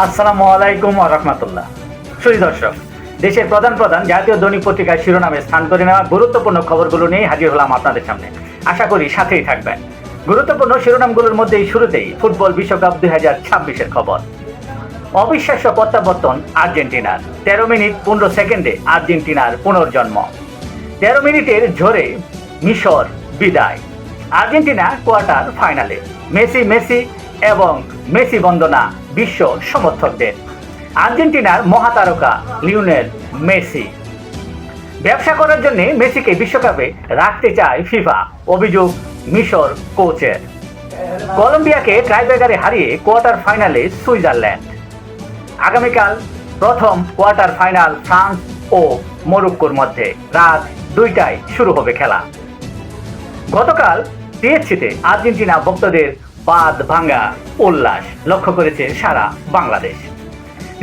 আসসালামু আলাইকুম ওয়া রাহমাতুল্লাহ। সুধী দর্শক, দেশের প্রধান প্রধান জাতীয় দৈনিক পত্রিকার শিরোনামে স্থান করে নেওয়া গুরুত্বপূর্ণ খবরগুলো নিয়ে হাজির হলাম আপনাদের সামনে। আশা করি সাথেই থাকবেন। গুরুত্বপূর্ণ শিরোনামগুলোর মধ্যেই শুরুতেই ফুটবল বিশ্বকাপ 2026-এর খবর। অবিশ্বাস্য প্রত্যাবর্তন আর্জেন্টিনার। 13 মিনিট 15 সেকেন্ডে আর্জেন্টিনার পুনর্জন্ম। 13 মিনিটের ঝড়ে মিশর বিদায়। আর্জেন্টিনা কোয়ার্টার ফাইনালে। মেসি এবং মেসি বন্দনা বিশ্ব সমর্থকদের। আর্জেন্টিনার মহাতারকা লিওনেল মেসি। ব্যবসা করার জন্য মেসিকে বিশ্বকাপে রাখতে চায় ফিফা, অভিযোগ মিশর কোচের। কলম্বিয়াকে টাইব্রেকারে হারিয়ে কোয়ার্টার ফাইনালে সুইজারল্যান্ড। আগামীকাল প্রথম কোয়ার্টার ফাইনাল ফ্রান্স ও মরক্কোর মধ্যে। রাত 2টায় শুরু হবে খেলা। গতকাল টিএসসিতে আর্জেন্টিনা ভক্তদের বাদ ভাঙ্গা উল্লাস লক্ষ্য করেছে সারা বাংলাদেশ।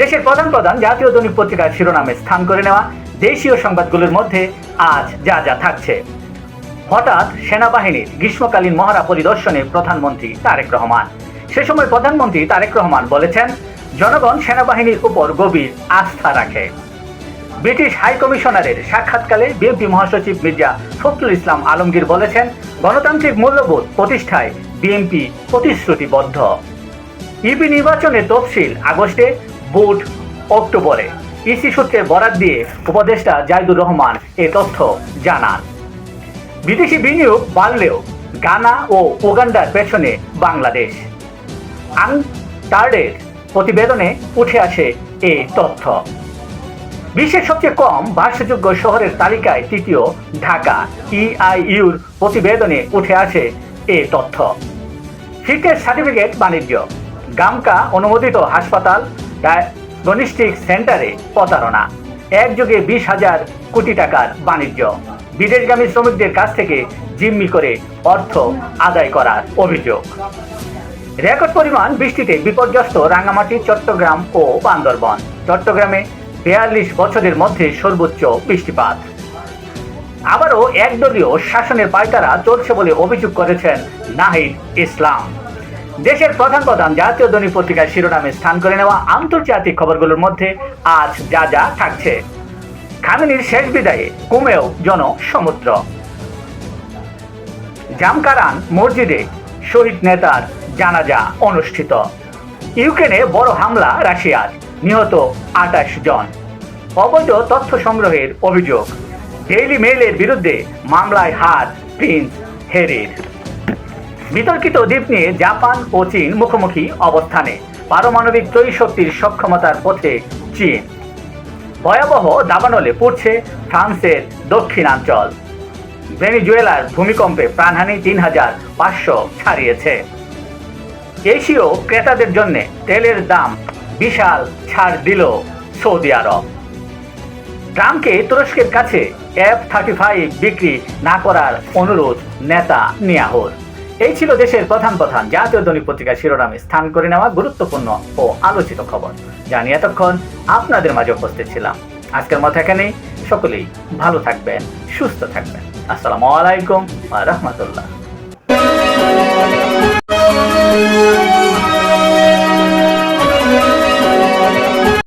দেশের প্রধান প্রধান জাতীয় দৈনিক পত্রিকার শিরোনামে স্থান করে নেওয়া দেশীয় সংবাদগুলোর মধ্যে আজ যা যা থাকছে। হঠাৎ সেনাবাহিনীর গ্রীষ্মকালীন মহড়া পরিদর্শনে প্রধানমন্ত্রী তারেক রহমান। সে সময় প্রধানমন্ত্রী তারেক রহমান বলেছেন, জনগণ সেনাবাহিনীর উপর গভীর আস্থা রাখে। ব্রিটিশ হাইকমিশনারের সাক্ষাৎকালে বিএনপি মহাসচিব মির্জা ফখরুল ইসলাম আলমগীর বলেছেন, গণতান্ত্রিক মূল্যবোধ প্রতিষ্ঠায় বিএনপি প্রতিশ্রুতিবদ্ধ। ইউপি নির্বাচনের তফসিল আগস্টে, ভোট অক্টোবরে। ইসি সূত্রের বরাত দিয়ে উপদেষ্টা জাহিদুর রহমান এ তথ্য জানান। বিদেশি বিনিয়োগ বাড়লেও গানা ও উগান্ডার পেছনে বাংলাদেশ। আংটার্ডের প্রতিবেদনে উঠে আসে এ তথ্য। বিশ্বের সবচেয়ে কম বাসযোগ্য শহরের তালিকায় তৃতীয় ঢাকা। ইআইইউর প্রতিবেদনে উঠে আসে এ তথ্য। ফিটনেস সার্টিফিকেট বাণিজ্য। গামকা অনুমোদিত হাসপাতাল ডায়াগনস্টিক সেন্টারে প্রতারণা। একযোগে 20,000 কোটি টাকার বাণিজ্য। বিদেশগামী শ্রমিকদের কাছ থেকে জিম্মি করে অর্থ আদায় করার অভিযোগ। রেকর্ড পরিমাণ বৃষ্টিতে বিপর্যস্ত রাঙ্গামাটি, চট্টগ্রাম ও বান্দরবান। চট্টগ্রামে 42 বছরের মধ্যে সর্বোচ্চ বৃষ্টিপাত। আবারও একদলীয় শাসনের পায়তারা চলছে বলে অভিযোগ করেছেন নাহিদ ইসলাম। দেশের প্রধান প্রধান জাতীয় দৈনিক পত্রিকার শিরোনামে স্থান করে নেওয়া আন্তর্জাতিক খবরগুলোর মধ্যে আজ যা যা থাকছে। খামেনির শেষ বিদায়ে কমেও জনসমুদ্র। জামকারান মসজিদে শহীদ নেতার জানাজা অনুষ্ঠিত। ইউক্রেনে বড় হামলা রাশিয়ার, নিহত 28 জন। অবৈধ তথ্য সংগ্রহের অভিযোগ। ডেইলি মেইলের বিরুদ্ধে মামলায় হার প্রিন্স হ্যারির। বিতর্কিত দ্বীপ নিয়ে জাপান ও চীন মুখোমুখি অবস্থানে। পারমাণবিক ত্রয়ী শক্তির সক্ষমতার পথে চীন। ভয়াবহ দাবানলে পড়ছে ফ্রান্সের দক্ষিণাঞ্চল। ভেনেজুয়েলার ভূমিকম্পে প্রাণহানি 3,500 ছাড়িয়েছে। এশীয় ক্রেতাদের জন্য তেলের দাম বিশাল ছাড় দিল সৌদি আরব। ট্রাম্পকে তুরস্কের কাছে F-35 বিক্রি না করার অনুরোধ নেতানিয়াহুর। এই ছিল দেশের প্রধান প্রধান জাতীয় দৈনিক পত্রিকার শিরোনামে স্থান করে নেওয়া গুরুত্বপূর্ণ ও আলোচিত খবর, যা নিয়ে এতক্ষণ আপনাদের মাঝে উপস্থিত ছিলাম। আজকের মতো এখানেই। সকলেই ভালো থাকবেন, সুস্থ থাকবেন। আসসালামু আলাইকুম ওয়া রাহমাতুল্লাহ।